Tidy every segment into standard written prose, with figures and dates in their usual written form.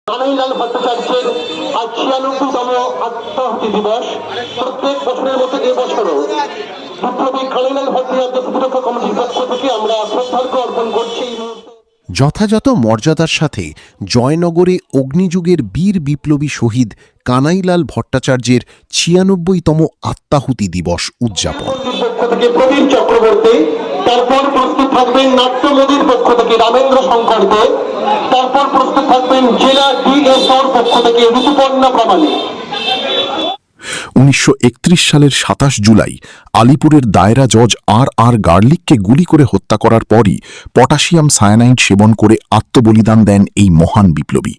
কানাইলাল ভট্টাচার্যের আজ 96তম আত্মাহুতি দিবস। প্রত্যেক বছরের মতো এবছরও বিপ্লবী কানাইলাল ভট্টাচার্য প্রতিরক্ষা কমিটির পক্ষ থেকে আমরা শ্রদ্ধার্ঘ্য অর্পণ করছি। যথাযথ মর্যাদার সাথে জয়নগরে অগ্নিযুগের বীর বিপ্লবী শহীদ কানাইলাল ভট্টাচার্যের 96তম আত্মাহুতি দিবস উদযাপন। পক্ষ থেকে প্রবীর চক্রবর্তী, তারপর প্রস্তুত থাকবেন নাট্যমোদীর পক্ষ থেকে রামেন্দ্র শঙ্কর দে, তারপর প্রস্তুত থাকবেন জেলা ডিএসওর পক্ষ থেকে ঋতুপর্ণা প্রামাণিক। 1931 সালের 27 জুলাই আলিপুরের দায়রা জজ আর গার্লিককে গুলি করে হত্যা করার পরই পটাশিয়াম সায়ানাইড সেবন করে আত্মবলিদান দেন এই মহান বিপ্লবী।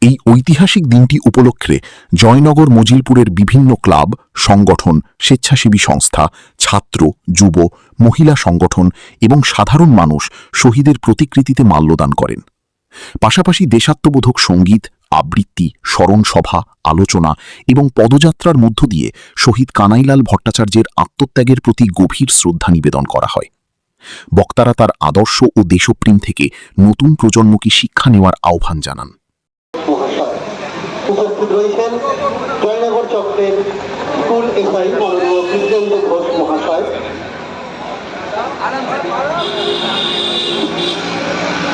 এই ঐতিহাসিক দিনটি উপলক্ষে জয়নগর মজিলপুরের বিভিন্ন ক্লাব, সংগঠন, স্বেচ্ছাসেবী সংস্থা, ছাত্র, যুব, মহিলা সংগঠন এবং সাধারণ মানুষ শহীদের প্রতিকৃতিতে মাল্যদান করেন। পাশাপাশি দেশাত্মবোধক সঙ্গীত, আবৃত্তি, স্মরণ সভা, আলোচনা এবং পদযাত্রার মধ্য দিয়ে শহীদ কানাইলাল ভট্টাচার্যের আত্মত্যাগের প্রতি গভীর শ্রদ্ধা নিবেদন করা হয়। বক্তারা তার আদর্শ ও দেশপ্রেম থেকে নতুন প্রজন্মকে শিক্ষা নেওয়ার আহ্বান জানান। উপস্থিত রয়েছেন জয়নগর চক্রের স্কুল এসআই মাননীয় কৃষ্ণেন্দু ঘোষ মহাশয়,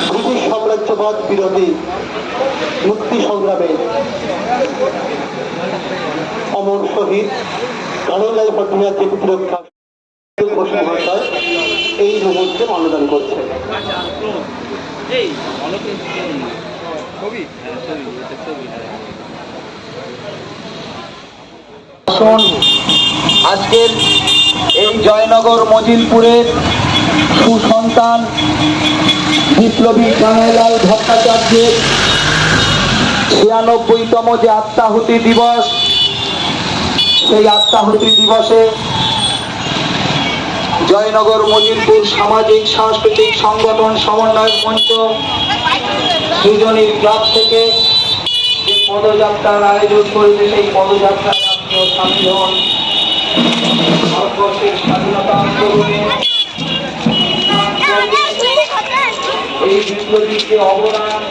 ব্রিটিশ সাম্রাজ্যবাদ বিরোধী মুক্তি সংগ্রামে অমর শহীদ কানাইলাল ভট্টাচার্য প্রতিরক্ষা ঘোষ মহাশয় এই মুহূর্তে মাল্যদান করছেন। আজকের এই জয়নগর মজিলপুরের সুসন্তান বিপ্লবী কানাইলাল ভট্টাচার্যের 96তম যে আত্মাহুতি দিবস, সেই আত্মাহুতি দিবসে জয়নগর মজিলপুর সামাজিক সাংস্কৃতিক সংগঠন সমন্বয় মঞ্চ সৃজনীর ক্লাব থেকে যে পদযাত্রার আয়োজন করেছে, সেই পদযাত্রায় আপনিও সামিল হন। ভারতবর্ষের স্বাধীনতা আন্দোলনে এই বিপ্লবীর যে অবদান,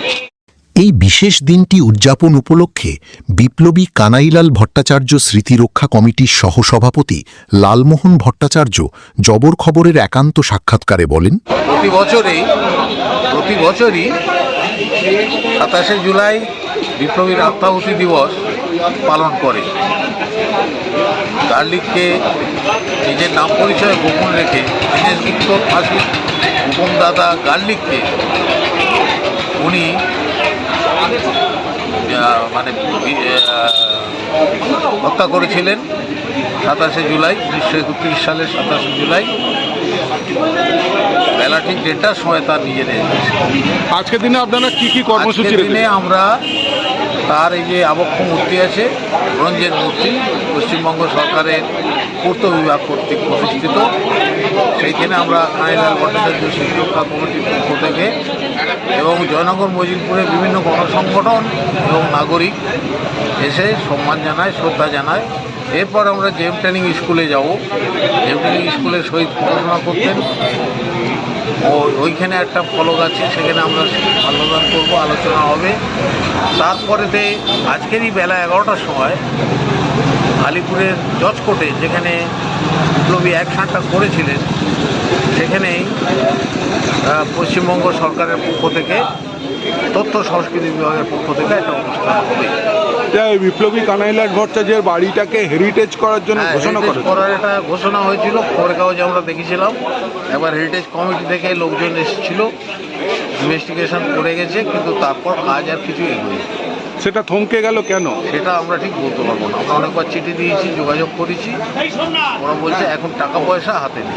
এই বিশেষ দিনটি উদযাপন উপলক্ষে বিপ্লবী কানাইলাল ভট্টাচার্য স্মৃতিরক্ষা কমিটির সহসভাপতি লালমোহন ভট্টাচার্য জবর খবরের একান্ত সাক্ষাৎকারে বলেন, প্রতি বছরই 27শে জুলাই বিপ্লবীর আত্মাহুতি দিবস পালন করে। গার্লিককে নিজের নাম পরিচয় গোপন রেখে দীনেশ গুপ্ত ফাঁসির হুকুমদাতা গার্লিককে উনি হত্যা করেছিলেন 27শে জুলাই 1931 সালের 27শে জুলাই বেলা ঠিক 1:30টার সময় তার নিজেদের। আজকের দিনে আপনারা কি কি কর্মসূচি দিনে আমরা তার এই যে আবক্ষ মূর্তি আছে, ব্রোঞ্জের মূর্তি, পশ্চিমবঙ্গ সরকারের পূর্ত বিভাগ কর্তৃক প্রতিষ্ঠিত, সেইখানে আমরা কানাইলাল ভট্টাচার্য স্মৃতিরক্ষা কমিটির পক্ষ থেকে এবং জয়নগর মজিলপুরের বিভিন্ন গণসংগঠন এবং নাগরিক এসে সম্মান জানায়, শ্রদ্ধা জানায়। এরপর আমরা জেম ট্রেনিং স্কুলে যাব। জেম ট্রেনিং স্কুলে শহীদ পড়াশোনা করতেন, ওইখানে একটা ফলক আছে, সেখানে আমরা মাল্যদান করব, আলোচনা হবে। তারপরেতে আজকেরই বেলা 11টার সময় আলিপুরের জজ কোর্টে, যেখানে বিপ্লবী অ্যাকশনটা করেছিলেন, সেখানেই পশ্চিমবঙ্গ সরকারের পক্ষ থেকে, তথ্য সংস্কৃতি বিভাগের পক্ষ থেকে একটা অনুষ্ঠান হবে। বিপ্লবী কানাইলাল ভট্টাচার্যের বাড়িটাকে হেরিটেজ করার জন্য করার একটা ঘোষণা হয়েছিল, খবরের কাগজে আমরা দেখেছিলাম। এবার হেরিটেজ কমিটি থেকে লোকজন এসেছিল, ইনভেস্টিগেশন করে গেছে, কিন্তু তারপর কাজ আর কিছু এগোয়নি। সেটা থমকে গেল কেন সেটা আমরা ঠিক বলতে পারবো না। আমরা অনেকবার চিঠি দিয়েছি, যোগাযোগ করেছি, ওরা বলছে এখন টাকা পয়সা হাতে নেই।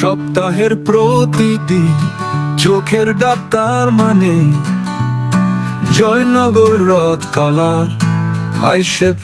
সপ্তাহের প্রতিদিন চোখের ডাক্তার মানে জয়নগর রথ কালার আইশেপ